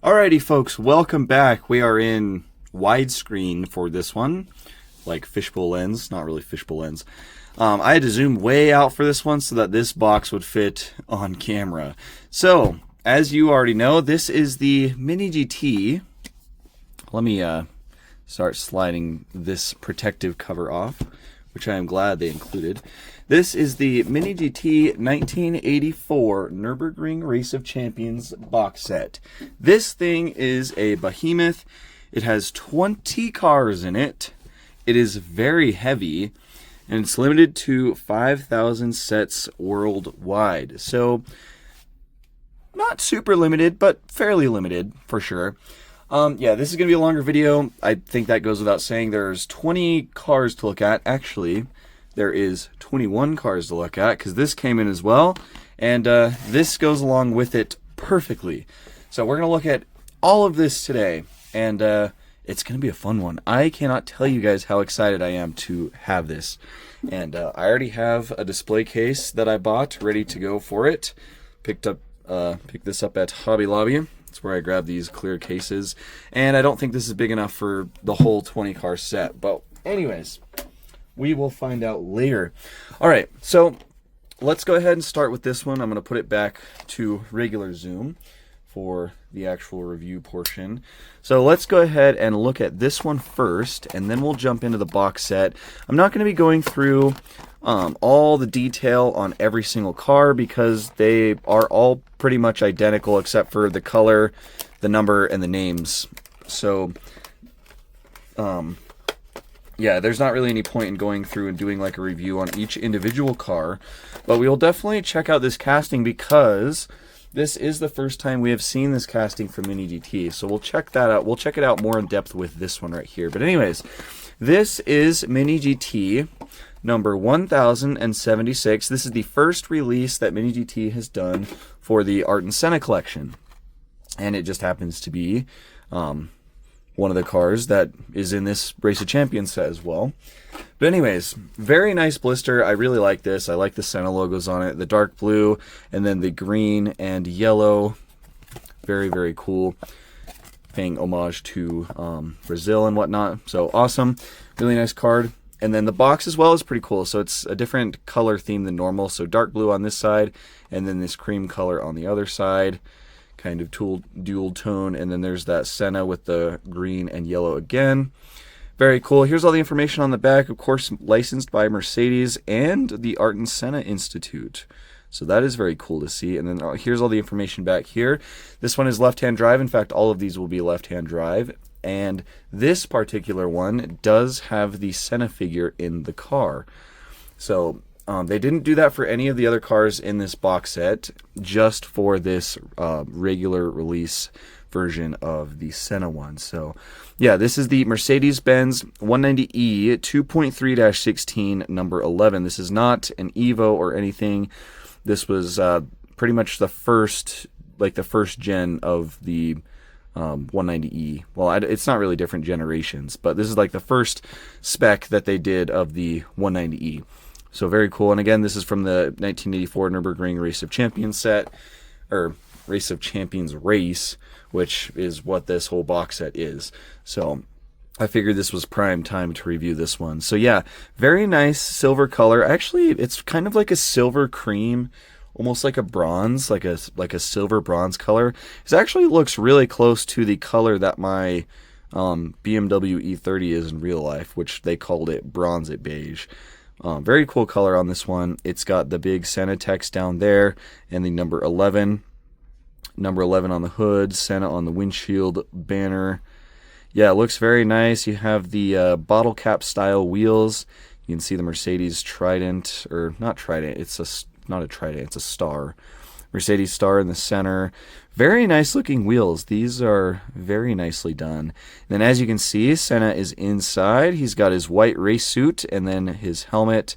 Alrighty, folks, welcome back. We are in widescreen for this one, like fishbowl lens, not really fishbowl lens. I had to zoom way out for this one so that this box would fit on camera. So, as you already know, this is the Mini GT. Let me start sliding this protective cover off, which I am glad they included. This is the Mini GT 1984 Nurburgring Race of Champions box set. This thing is a behemoth. It has 20 cars in it. It is very heavy, and it's limited to 5,000 sets worldwide. So, not super limited, but fairly limited for sure. Yeah, this is going to be a longer video. I think that goes without saying. There's 20 cars to look at. Actually, there is 21 cars to look at because this came in as well. And this goes along with it perfectly. So we're going to look at all of this today. And it's going to be a fun one. I cannot tell you guys how excited I am to have this. And I already have a display case that I bought ready to go for it. Picked this up at Hobby Lobby. That's where I grabbed these clear cases. And I don't think this is big enough for the whole 20 car set. But anyways, we will find out later. All right, so let's go ahead and start with this one. I'm going to put it back to regular zoom for the actual review portion. So let's go ahead and look at this one first, and then we'll jump into the box set. I'm not going to be going through all the detail on every single car because they are all pretty much identical except for the color, the number, and the names. So, yeah, there's not really any point in going through and doing like a review on each individual car, but we will definitely check out this casting because this is the first time we have seen this casting for Mini GT. So we'll check that out. We'll check it out more in depth with this one right here. But anyways, this is Mini GT number 1076. This is the first release that Mini GT has done for the Ayrton Senna collection. And it just happens to be one of the cars that is in this Race of Champions set as well. But anyways, very nice blister. I really like this. I like the Senna logos on it. The dark blue and then the green and yellow. Very, very cool. Paying homage to Brazil and whatnot. So awesome. Really nice card. And then the box as well is pretty cool. So it's a different color theme than normal. So dark blue on this side and then this cream color on the other side. Kind of dual tone. And then there's that Senna with the green and yellow again. Very cool. Here's all the information on the back. Of course, licensed by Mercedes and the Ayrton Senna Institute. So that is very cool to see. And then here's all the information back here. This one is left-hand drive. In fact, all of these will be left-hand drive. And this particular one does have the Senna figure in the car. So they didn't do that for any of the other cars in this box set, just for this regular release version of the Senna one. So yeah, this is the Mercedes-Benz 190E 2.3-16 number 11. This is not an Evo or anything. This was pretty much the first gen of the 190E. Well, it's not really different generations, but this is like the first spec that they did of the 190E. So very cool. And again, this is from the 1984 Nurburgring Race of Champions set, or Race of Champions race, which is what this whole box set is. So I figured this was prime time to review this one. So yeah, very nice silver color. Actually, it's kind of like a silver cream, almost like a bronze, like a silver bronze color. It actually looks really close to the color that my BMW E30 is in real life, which they called it bronze beige. Very cool color on this one. It's got the big Senna text down there and the number 11. Number 11 on the hood, Senna on the windshield banner. Yeah, it looks very nice. You have the bottle cap style wheels. You can see the Mercedes Trident, or not Trident, it's not a Trident, it's a star. Mercedes star in the center. Very nice looking wheels. These are very nicely done. And then as you can see, Senna is inside. He's got his white race suit and then his helmet.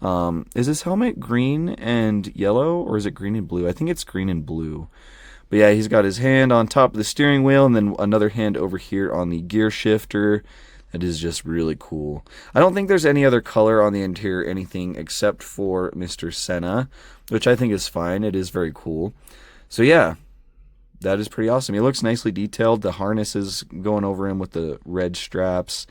Is his helmet green and yellow, or is it green and blue? I think it's green and blue. But yeah, he's got his hand on top of the steering wheel and then another hand over here on the gear shifter. That is just really cool. I don't think there's any other color on the interior, anything except for Mr. Senna, which I think is fine. It is very cool. So yeah, that is pretty awesome. He looks nicely detailed. The harness is going over him with the red straps.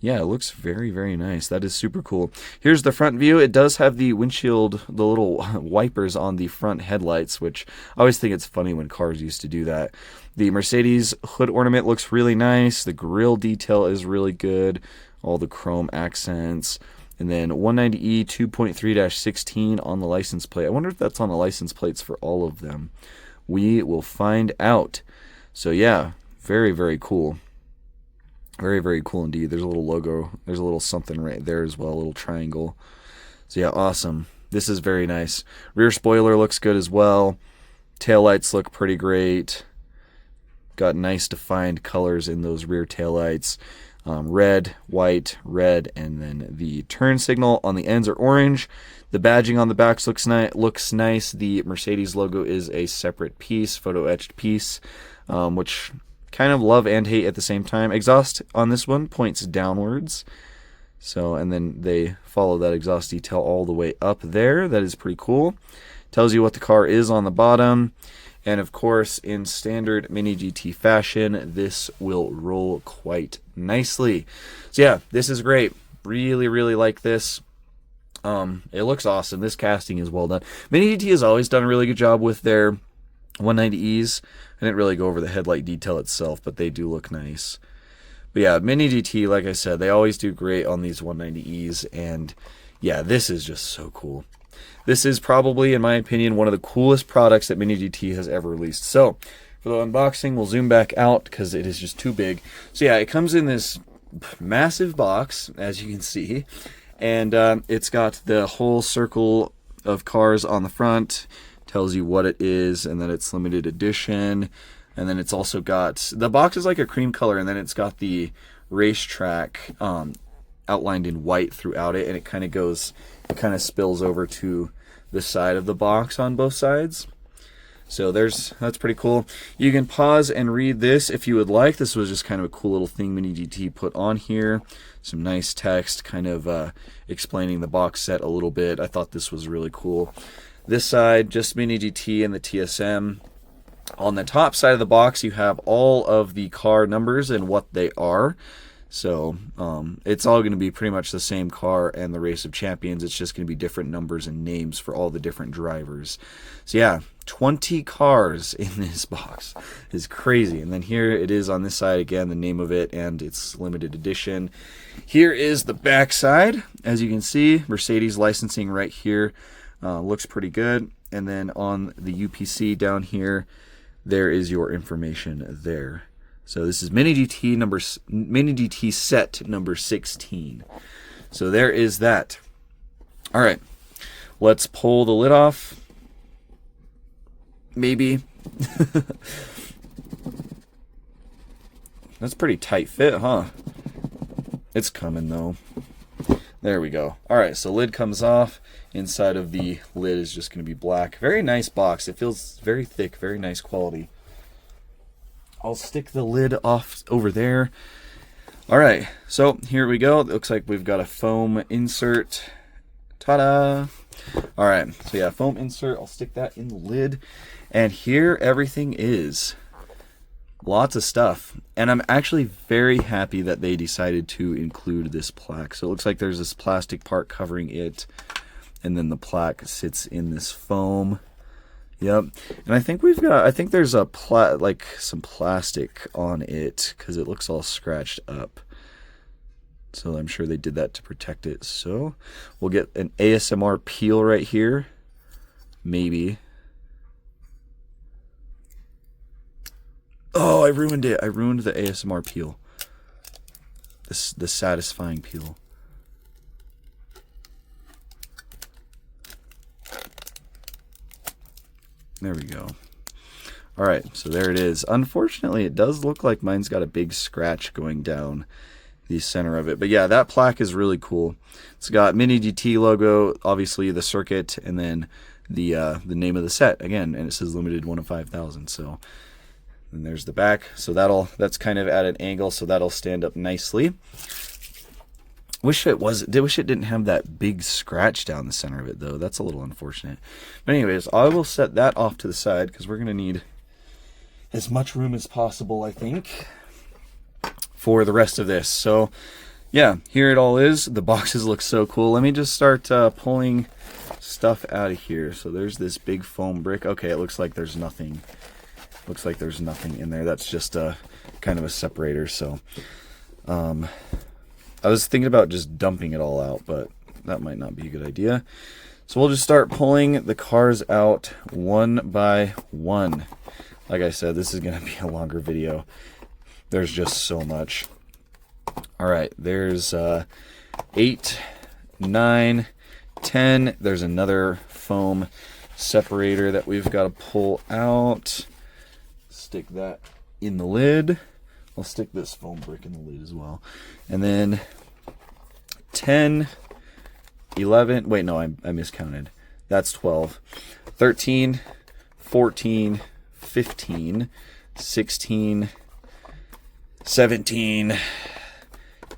Yeah, it looks very, very nice. That is super cool. Here's the front view. It does have the windshield, the little wipers on the front headlights, which I always think it's funny when cars used to do that. The Mercedes hood ornament looks really nice. The grille detail is really good. All the chrome accents. And then 190E 2.3-16 on the license plate. I wonder if that's on the license plates for all of them. We will find out. So yeah, very, very cool. Very, very cool indeed. There's a little logo. There's a little something right there as well, a little triangle. So yeah, awesome. This is very nice. Rear spoiler looks good as well. Taillights look pretty great. Got nice defined colors in those rear taillights. Red, white, red, and then the turn signal on the ends are orange. The badging on the backs looks nice. The Mercedes logo is a separate piece, photo etched piece, which kind of love and hate at the same time. Exhaust on this one points downwards. So, and then they follow that exhaust detail all the way up there. That is pretty cool. Tells you what the car is on the bottom. And of course, in standard Mini GT fashion, this will roll quite nicely. So yeah, this is great. Really, really like this. It looks awesome. This casting is well done. Mini GT has always done a really good job with their 190Es. I didn't really go over the headlight detail itself, but they do look nice. But yeah, Mini GT, like I said, they always do great on these 190Es, and yeah, this is just so cool. This is probably, in my opinion, one of the coolest products that Mini GT has ever released. So, for the unboxing, we'll zoom back out because it is just too big. So yeah, it comes in this massive box, as you can see, and it's got the whole circle of cars on the front. Tells you what it is, and then it's limited edition, and then it's also got, the box is like a cream color, and then it's got the racetrack outlined in white throughout it, and it kind of spills over to the side of the box on both sides. So that's pretty cool. You can pause and read this if you would like. This was just kind of a cool little thing Mini GT put on here. Some nice text kind of explaining the box set a little bit. I thought this was really cool. This side, just Mini GT and the TSM. On the top side of the box, you have all of the car numbers and what they are. So it's all going to be pretty much the same car and the Race of Champions. It's just going to be different numbers and names for all the different drivers. So yeah, 20 cars in this box is crazy. And then here it is on this side again, the name of it and its limited edition. Here is the back side. As you can see, Mercedes licensing right here. Looks pretty good. And then on the UPC down here, there is your information there. So this is Mini GT set number 16. So there is that. All right, let's pull the lid off. Maybe. That's pretty tight fit, huh? It's coming though. There we go. All right, so lid comes off. Inside of the lid is just going to be black. Very nice box. It feels very thick, very nice quality. I'll stick the lid off over there. All right, so here we go. It looks like we've got a foam insert. Ta-da! All right, so yeah, foam insert. I'll stick that in the lid. And here everything is. Lots of stuff. And I'm actually very happy that they decided to include this plaque. So it looks like there's this plastic part covering it. And then the plaque sits in this foam. Yep. And I think there's a some plastic on it because it looks all scratched up. So I'm sure they did that to protect it. So we'll get an ASMR peel right here. Maybe. Oh, I ruined it. I ruined the ASMR peel. The satisfying peel. There we go. All right, so there it is. Unfortunately, it does look like mine's got a big scratch going down the center of it. But yeah, that plaque is really cool. It's got Mini GT logo, obviously the circuit, and then the name of the set again, and it says limited 1 of 5,000. So, and there's the back. So that's kind of at an angle, so that'll stand up nicely. Wish it didn't have that big scratch down the center of it though. That's a little unfortunate. But anyways, I will set that off to the side because we're gonna need as much room as possible, I think, for the rest of this. So yeah, here it all is. The boxes look so cool. Let me just start pulling stuff out of here. So there's this big foam brick. Okay, it looks like there's nothing. Looks like there's nothing in there. That's just a kind of a separator. So I was thinking about just dumping it all out, but that might not be a good idea. So we'll just start pulling the cars out one by one. Like I said, this is going to be a longer video. There's just so much. All right, there's 8, 9, 10. There's another foam separator that we've got to pull out. Stick that in the lid. I'll stick this foam brick in the lid as well. And then 10, 11. Wait, no, I miscounted. That's 12. 13, 14, 15, 16, 17,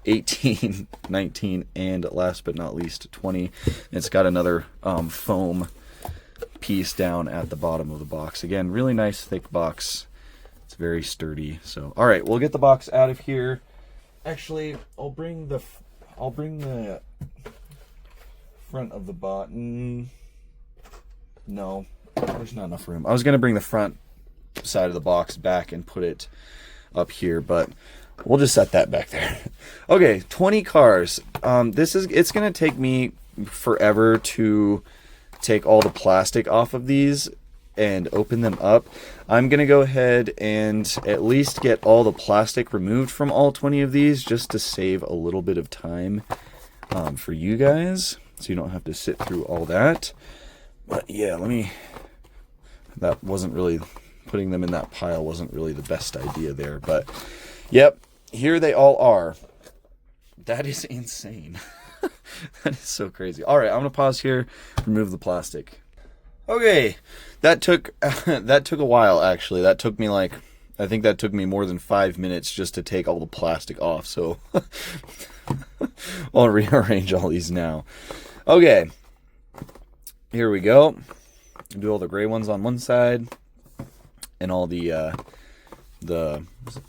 18, 19, and last but not least 20. It's got another foam piece down at the bottom of the box. Again, really nice thick box. It's very sturdy. So all right, we'll get the box out of here. Actually, I'll bring the front of the button. No, there's not enough room. I was gonna bring the front side of the box back and put it up here, but we'll just set that back there. Okay, 20 cars. It's gonna take me forever to take all the plastic off of these and open them up. I'm gonna go ahead and at least get all the plastic removed from all 20 of these, just to save a little bit of time for you guys, so you don't have to sit through all that. But yeah, that wasn't really, putting them in that pile wasn't really the best idea there, but yep, here they all are. That is insane. That is so crazy. All right, I'm gonna pause here, remove the plastic. Okay, that took a while actually. That took me I think that took me more than 5 minutes just to take all the plastic off. So I'll rearrange all these now. Okay, here we go. Do all the gray ones on one side, and all the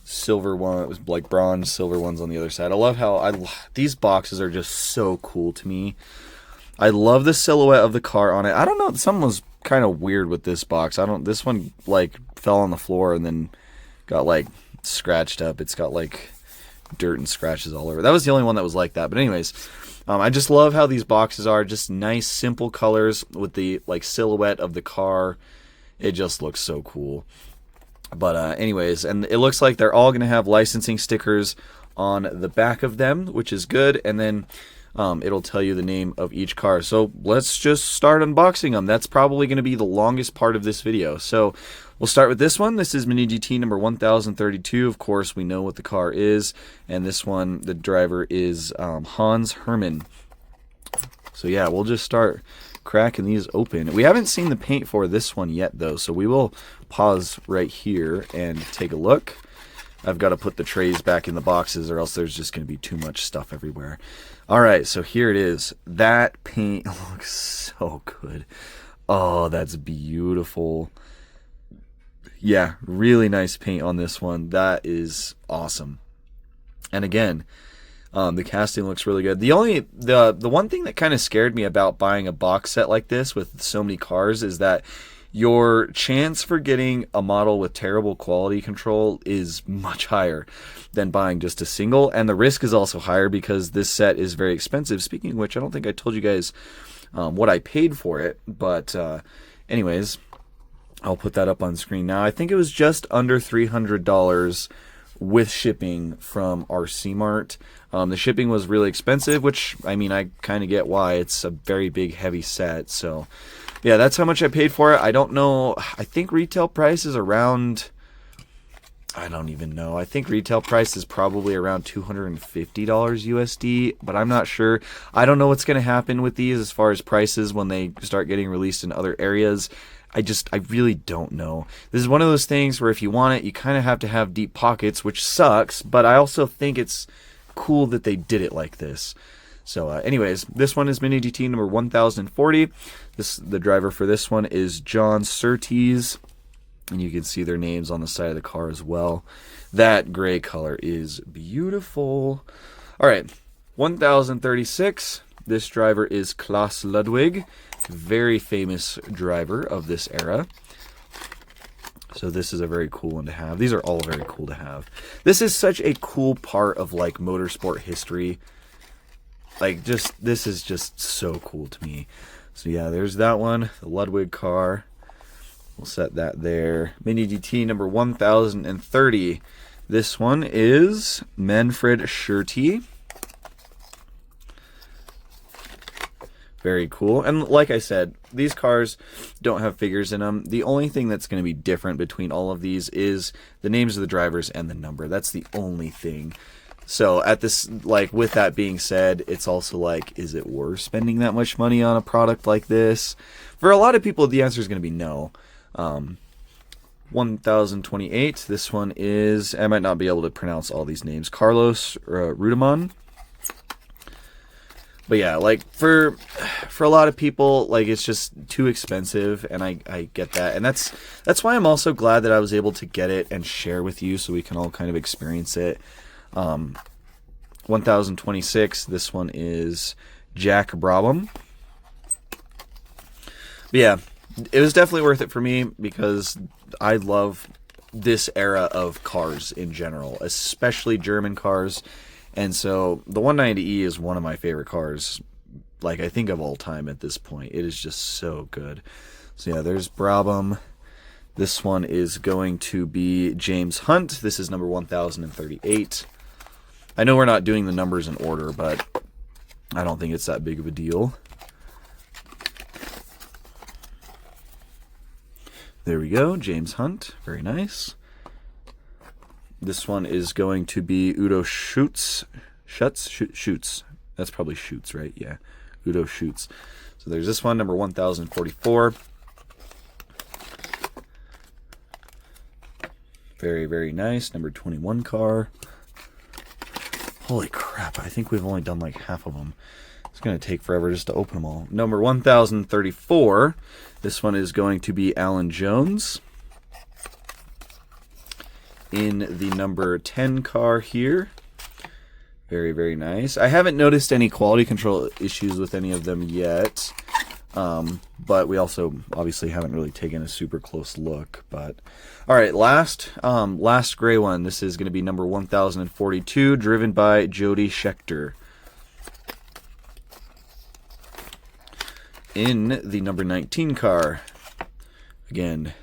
silver one, it was like bronze silver ones on the other side. I love how these boxes are just so cool to me. I love the silhouette of the car on it. I don't know, something was kind of weird with this box. This one like fell on the floor and then got like scratched up. It's got like dirt and scratches all over. That was the only one that was like that. But anyways, I just love how these boxes are just nice, simple colors with the like silhouette of the car. It just looks so cool. But anyways, and it looks like they're all going to have licensing stickers on the back of them, which is good. And then it'll tell you the name of each car. So let's just start unboxing them. That's probably going to be the longest part of this video. So we'll start with this one. This is Mini GT number 1032. Of course, we know what the car is. And this one, the driver is Hans Hermann. So yeah, we'll just start cracking these open. We haven't seen the paint for this one yet though, so we will pause right here and take a look. I've got to put the trays back in the boxes or else there's just going to be too much stuff everywhere. Alright, so here it is. That paint looks so good. Oh, that's beautiful. Yeah, really nice paint on this one. That is awesome. And again, the casting looks really good. The one thing that kind of scared me about buying a box set like this with so many cars is that your chance for getting a model with terrible quality control is much higher than buying just a single, and the risk is also higher because this set is very expensive. Speaking of which, I don't think I told you guys what I paid for it, but anyways, I'll put that up on screen now. I think it was just under $300 with shipping from RC Mart. The shipping was really expensive, which, I mean, I kind of get why. It's a very big, heavy set, so yeah, that's how much I paid for it. I don't know. I think retail price is around, I don't even know. I think retail price is probably around $250 USD, but I'm not sure. I don't know what's going to happen with these as far as prices when they start getting released in other areas. I really don't know. This is one of those things where if you want it, you kind of have to have deep pockets, which sucks, but I also think it's cool that they did it like this. So anyways, this one is Mini GT number 1040. The driver for this one is John Surtees. And you can see their names on the side of the car as well. That gray color is beautiful. All right, 1036. This driver is Klaus Ludwig, very famous driver of this era. So this is a very cool one to have. These are all very cool to have. This is such a cool part of like motorsport history. Like this is just so cool to me. So yeah, there's that one, the Ludwig car. We'll set that there. Mini GT number 1030. This one is Manfred Schurte. Very cool. And like I said, these cars don't have figures in them. The only thing that's going to be different between all of these is the names of the drivers and the number. That's the only thing. So at this, like, with that being said, it's also like, is it worth spending that much money on a product like this? For a lot of people, the answer is going to be no. 1028. This one is, I might not be able to pronounce all these names. Carlos Rudeman. But yeah, like for a lot of people, like it's just too expensive, and I get that, and that's why I'm also glad that I was able to get it and share with you, so we can all kind of experience it. 1026. This one is Jack Brabham. But yeah, it was definitely worth it for me because I love this era of cars in general, especially German cars. And so the 190E is one of my favorite cars, like I think of all time at this point. It is just so good. So yeah, there's Brabham. This one is going to be James Hunt. This is number 1038. I know we're not doing the numbers in order, but I don't think it's that big of a deal. There we go, James Hunt. Very nice. This one is going to be Udo Schutz. Schutz. That's probably Schutz, right? Yeah, Udo Schutz. So there's this one, number 1044. Very, very nice. Number 21 car. Holy crap, I think we've only done like half of them. It's going to take forever just to open them all. Number 1034. This one is going to be Alan Jones. In the number 10 car here. Very, very nice. I haven't noticed any quality control issues with any of them yet. But we also obviously haven't really taken a super close look. But all right, last gray one. This is going to be number 1042, driven by Jody Scheckter. In the number 19 car. Again,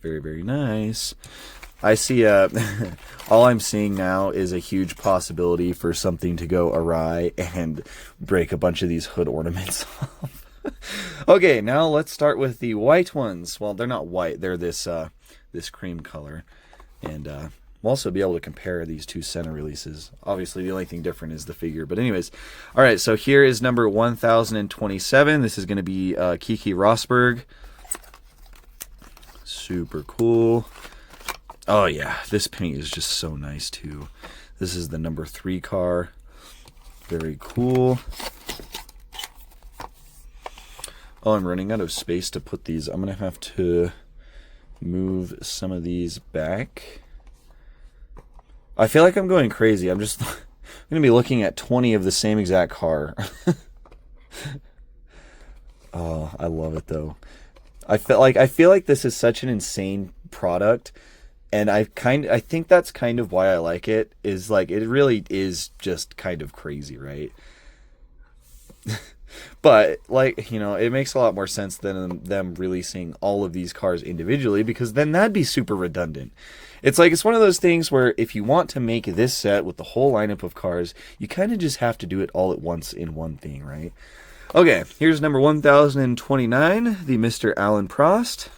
very, very nice. I see all I'm seeing now is a huge possibility for something to go awry and break a bunch of these hood ornaments off. Okay, now let's start with the white ones. Well, they're not white. They're this cream color. And we'll also be able to compare these two Senna releases. Obviously, the only thing different is the figure. But anyways, all right, so here is number 1027. This is going to be Kiki Rosberg. Super cool. Oh yeah, this paint is just so nice too. This is the number 3 car. Very cool. Oh, I'm running out of space to put these. I'm going to have to move some of these back. I feel like I'm going crazy. I'm going to be looking at 20 of the same exact car. Oh, I love it though. I feel like this is such an insane product. And I think that's kind of why I like it, is like it really is just kind of crazy, right? But like, you know, it makes a lot more sense than them releasing all of these cars individually, because then that'd be super redundant. It's like, it's one of those things where if you want to make this set with the whole lineup of cars, you kind of just have to do it all at once in one thing, right? Okay, here's number 1029, the Mr. Alan Prost.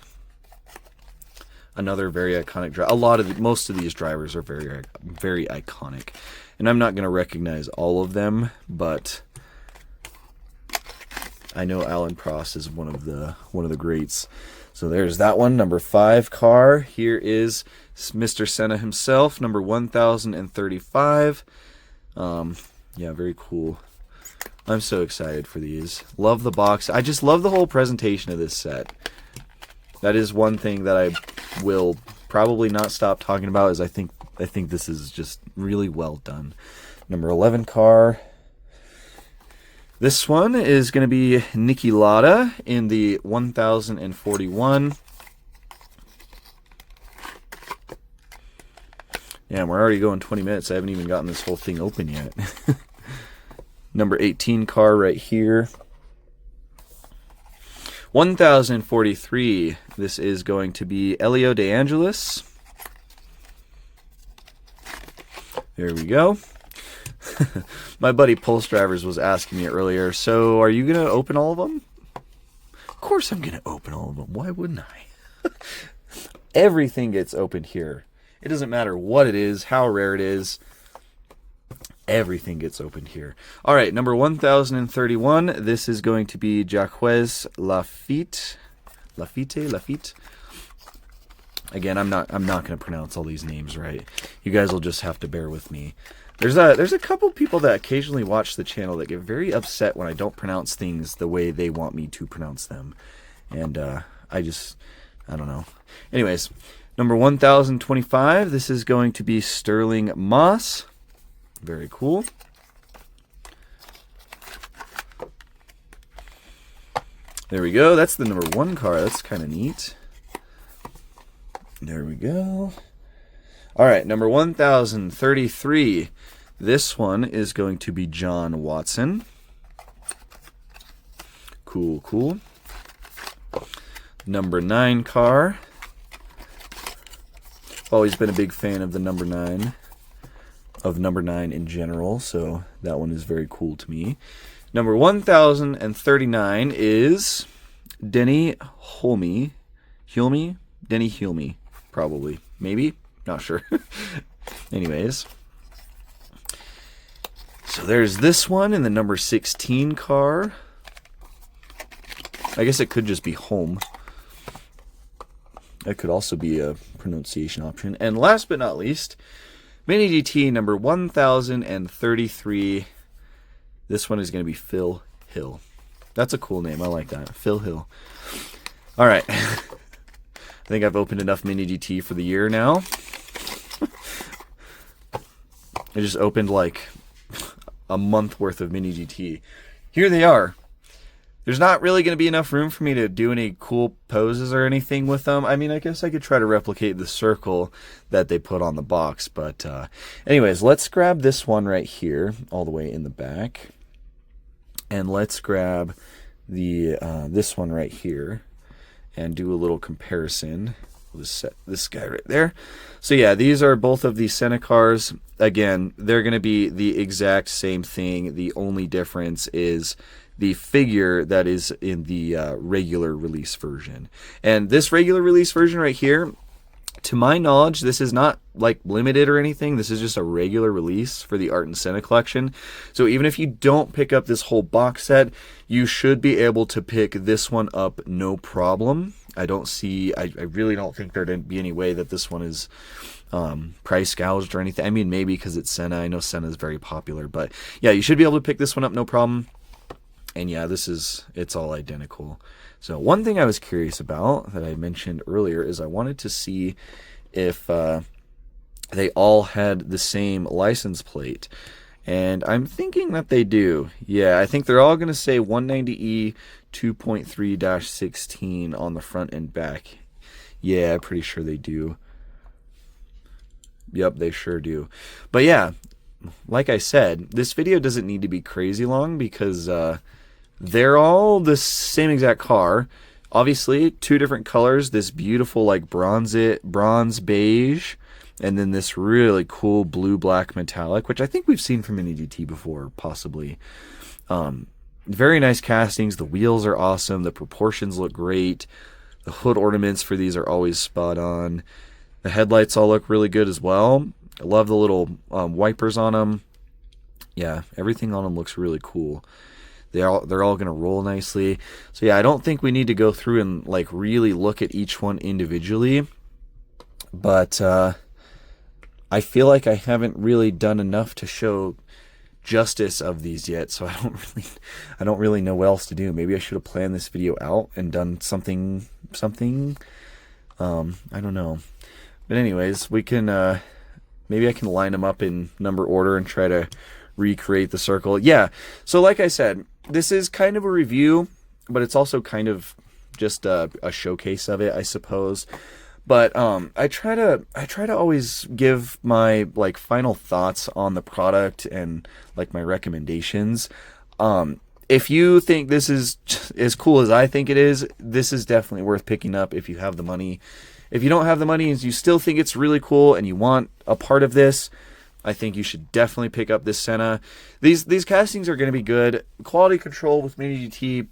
Another very iconic driver. Most of these drivers are very, very iconic, and I'm not going to recognize all of them, but I know Alan Prost is one of the greats. So there's that one, number 5 car. Here is Mr. Senna himself, number 1035. Yeah, very cool. I'm so excited for these. Love the box. I just love the whole presentation of this set. that is one thing that I will probably not stop talking about, is I think this is just really well done. Number 11 car. This one is going to be Niki Lauda in the 1041. Yeah, we're already going 20 minutes. I haven't even gotten this whole thing open yet. Number 18 car right here. 1043. This is going to be Elio De Angelis. There we go. My buddy Pulse Drivers was asking me earlier, so are you going to open all of them? Of course I'm going to open all of them. Why wouldn't I? Everything gets opened here. It doesn't matter what it is, how rare it is. Everything gets opened here. All right, number 1031. This is going to be Jacques Lafitte. Lafitte. Again, I'm not going to pronounce all these names right. You guys will just have to bear with me. There's a couple people that occasionally watch the channel that get very upset when I don't pronounce things the way they want me to pronounce them, and I don't know. Anyways, number 1025. This is going to be Sterling Moss. Very cool. There we go. That's the number 1 car. That's kind of neat. There we go. All right, number 1033. This one is going to be John Watson. Cool. Number 9 car. Always been a big fan of the number 9. Of number 9 in general, so that one is very cool to me. Number 1039 is Denny Hulme. Denny Hulme, probably. Maybe? Not sure. Anyways. So there's this one in the number 16 car. I guess it could just be home. That could also be a pronunciation option. And last but not least, Mini GT number 1033. This one is going to be Phil Hill. That's a cool name. I like that. Phil Hill. All right. I think I've opened enough Mini GT for the year now. I just opened like a month worth of Mini GT. Here they are. There's not really going to be enough room for me to do any cool poses or anything with them. I mean, I guess I could try to replicate the circle that they put on the box. But anyways, let's grab this one right here, all the way in the back. And let's grab the this one right here and do a little comparison. We'll just set this guy right there. So yeah, these are both of the Senna cars. Again, they're going to be the exact same thing. The only difference is the figure that is in the regular release version. And this regular release version right here, to my knowledge, this is not like limited or anything. This is just a regular release for the Ayrton Senna collection. So even if you don't pick up this whole box set, you should be able to pick this one up no problem. I really don't think there'd be any way that this one is price gouged or anything. I mean, maybe because it's Senna. I know Senna is very popular, but yeah, you should be able to pick this one up no problem. And yeah, it's all identical. So one thing I was curious about that I mentioned earlier is I wanted to see if they all had the same license plate. And I'm thinking that they do. Yeah, I think they're all going to say 190E 2.3-16 on the front and back. Yeah, I'm pretty sure they do. Yep, they sure do. But yeah, like I said, this video doesn't need to be crazy long because they're all the same exact car. Obviously, two different colors. This beautiful like bronze beige, and then this really cool blue-black metallic, which I think we've seen from Mini GT before, possibly. Very nice castings. The wheels are awesome. The proportions look great. The hood ornaments for these are always spot on. The headlights all look really good as well. I love the little wipers on them. Yeah, everything on them looks really cool. They're all going to roll nicely. So yeah, I don't think we need to go through and like really look at each one individually. But I feel like I haven't really done enough to show justice of these yet, so I don't really know what else to do. Maybe I should have planned this video out and done something. I don't know. But anyways, we can maybe I can line them up in number order and try to recreate the circle. Yeah. So like I said, this is kind of a review, but it's also kind of just a showcase of it, I suppose. But I try to always give my like final thoughts on the product and like my recommendations. If you think this is as cool as I think it is, this is definitely worth picking up if you have the money. If you don't have the money and you still think it's really cool and you want a part of this, I think you should definitely pick up this Senna. These castings are going to be good. Quality control with Mini GT,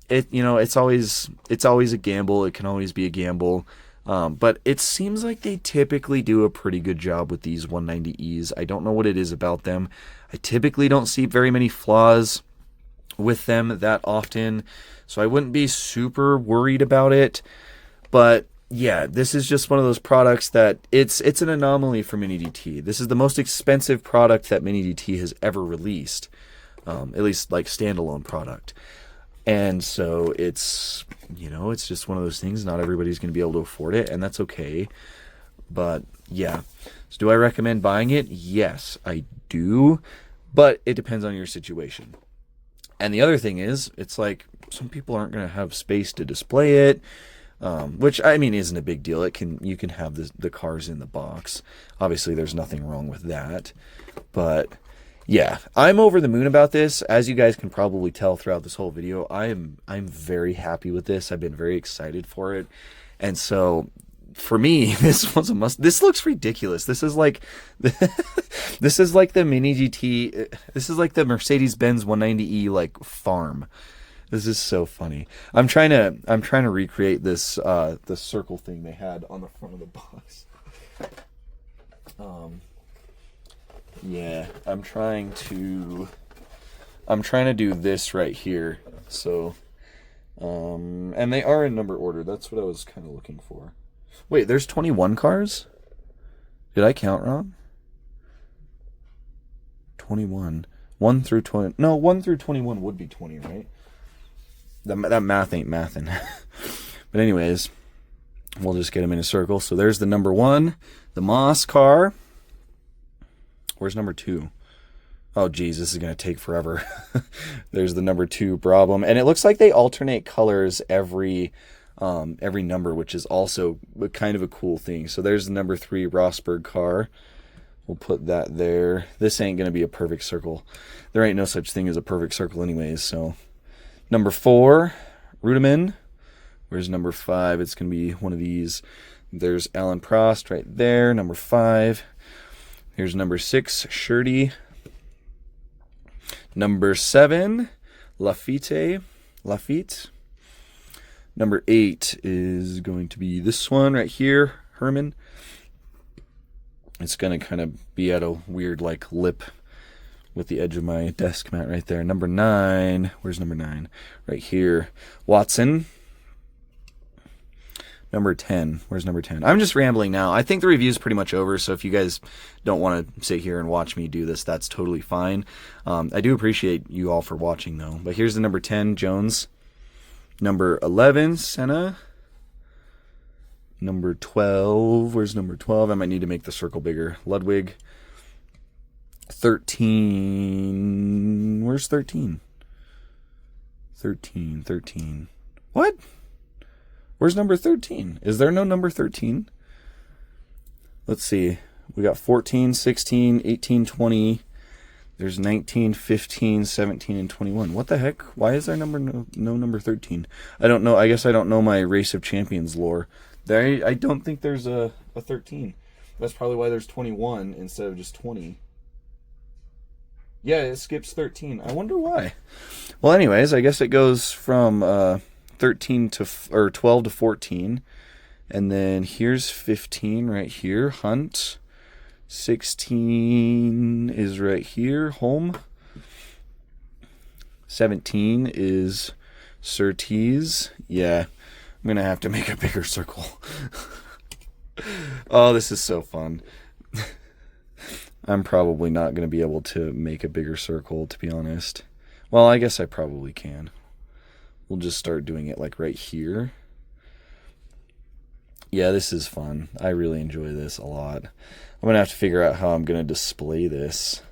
it's always a gamble. It can always be a gamble. But it seems like they typically do a pretty good job with these 190Es. I don't know what it is about them. I typically don't see very many flaws with them that often, so I wouldn't be super worried about it. But yeah, this is just one of those products that it's an anomaly for Mini DT. This is the most expensive product that Mini DT has ever released, at least like standalone product. And so it's just one of those things. Not everybody's going to be able to afford it, and that's okay. But yeah, so do I recommend buying it? Yes, I do, but it depends on your situation. And the other thing is, it's like some people aren't going to have space to display it. Which I mean isn't a big deal. You can have the cars in the box. Obviously, there's nothing wrong with that. But yeah, I'm over the moon about this. As you guys can probably tell throughout this whole video, I'm very happy with this. I've been very excited for it, and so for me, this was a must. This looks ridiculous. This is like this is like the Mini GT. This is like the Mercedes-Benz 190E like farm. This is so funny. I'm trying to recreate this the circle thing they had on the front of the box. Yeah, I'm trying to do this right here. So and they are in number order. That's what I was kind of looking for. Wait, there's 21 cars? Did I count wrong? 21. 1 through 20. No, 1 through 21 would be 20, right? That math ain't mathin'. But anyways, we'll just get them in a circle. So there's the number 1, the Moss car. Where's number 2? Oh, geez, this is going to take forever. There's the number 2 Brabham. And it looks like they alternate colors every number, which is also kind of a cool thing. So there's the number 3 Rosberg car. We'll put that there. This ain't going to be a perfect circle. There ain't no such thing as a perfect circle anyways, so... Number 4, Rudiman. Where's number 5? It's going to be one of these. There's Alan Prost right there, number 5. Here's number 6, Shirty. Number 7, Lafitte. Number 8 is going to be this one right here, Herman. It's going to kind of be at a weird like lip with the edge of my desk mat right there. Number 9. Where's number 9? Right here. Watson. Number 10. Where's number 10? I'm just rambling now. I think the review's pretty much over, so if you guys don't want to sit here and watch me do this, that's totally fine. I do appreciate you all for watching, though. But here's the number 10, Jones. Number 11, Senna. Number 12. Where's number 12? I might need to make the circle bigger. Ludwig. 13. Where's 13? 13. What? Where's number 13? Is there no number 13? Let's see. We got 14, 16, 18, 20. There's 19, 15, 17, and 21. What the heck? Why is there no number 13? I don't know. I guess I don't know my Race of Champions lore. I don't think there's a 13. That's probably why there's 21 instead of just 20. Yeah, it skips 13. I wonder why. Well, anyways, I guess it goes from 13 to 12 to 14, and then here's 15 right here. Hunt. 16 is right here. Home. 17 is Surtees. Yeah, I'm gonna have to make a bigger circle. Oh, this is so fun. I'm probably not going to be able to make a bigger circle, to be honest. Well, I guess I probably can. We'll just start doing it like right here. Yeah, this is fun. I really enjoy this a lot. I'm going to have to figure out how I'm going to display this.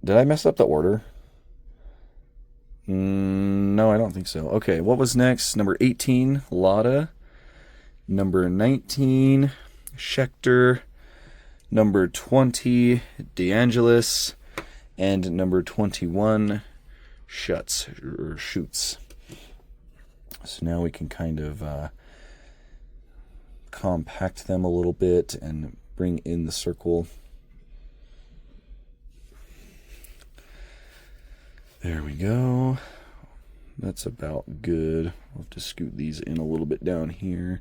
Did I mess up the order? No, I don't think so. Okay, what was next? Number 18, Lotta. Number 19, Schechter. Number 20, DeAngelis. And number 21, Schutz. So now we can kind of compact them a little bit and bring in the circle. There we go. That's about good. I'll have to scoot these in a little bit down here.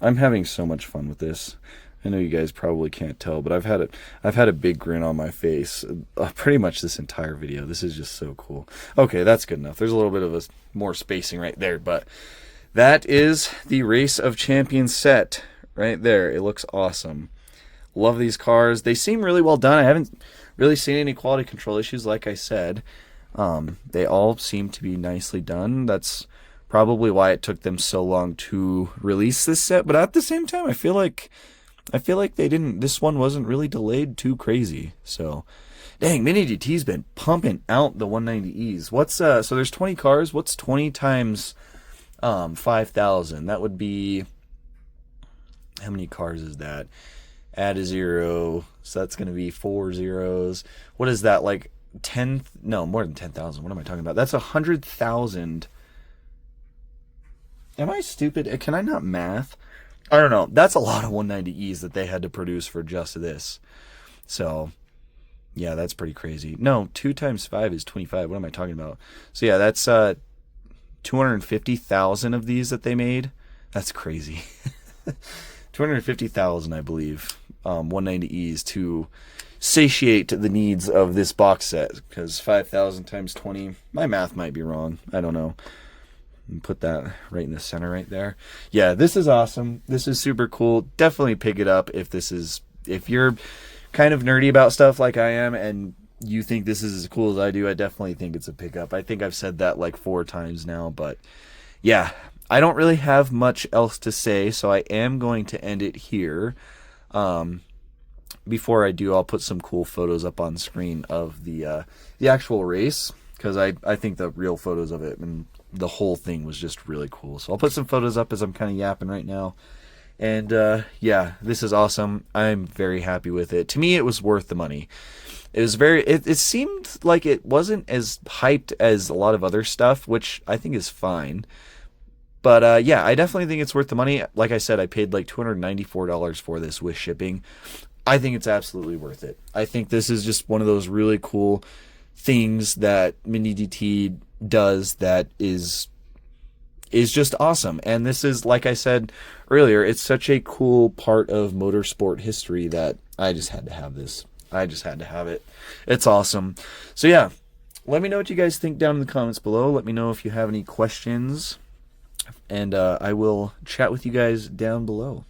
I'm having so much fun with this. I know you guys probably can't tell, but I've had a big grin on my face pretty much this entire video. This is just so cool. Okay, that's good enough. There's a little bit of more spacing right there, but that is the Race of Champions set right there. It looks awesome. Love these cars. They seem really well done. I haven't really seen any quality control issues, like I said. They all seem to be nicely done. That's probably why it took them so long to release this set. But at the same time, I feel like they didn't. This one wasn't really delayed too crazy. So, dang, Mini DT's been pumping out the 190Es. What's so there's 20 cars. What's 20 times 5,000? That would be, how many cars is that? Add a 0, so that's going to be 4 zeros. What is that, like 10? No, more than 10,000. What am I talking about? That's 100,000. Am I stupid? Can I not math? I don't know. That's a lot of 190Es that they had to produce for just this. So, yeah, that's pretty crazy. No, 2 times 5 is 25. What am I talking about? So, yeah, that's 250,000 of these that they made. That's crazy. 250,000, I believe, 190Es to satiate the needs of this box set. Because 5,000 times 20, my math might be wrong. I don't know. Put that right in the center right there. Yeah, this is awesome. This is super cool. Definitely pick it up if you're kind of nerdy about stuff like I am and you think this is as cool as I do. I definitely think it's a pickup. I think I've said that like 4 times now, but yeah, I don't really have much else to say, so I am going to end it here. Before I do, I'll put some cool photos up on screen of the actual race, because I think the real photos of it and the whole thing was just really cool. So I'll put some photos up as I'm kind of yapping right now. And yeah, this is awesome. I'm very happy with it. To me, it was worth the money. It was it seemed like it wasn't as hyped as a lot of other stuff, which I think is fine. But yeah, I definitely think it's worth the money. Like I said, I paid like $294 for this with shipping. I think it's absolutely worth it. I think this is just one of those really cool things that Mini DT does that is just awesome. And this is, like I said earlier, it's such a cool part of motorsport history that I just had to have this. I just had to have it. It's awesome. So yeah, let me know what you guys think down in the comments below. Let me know if you have any questions, and I will chat with you guys down below.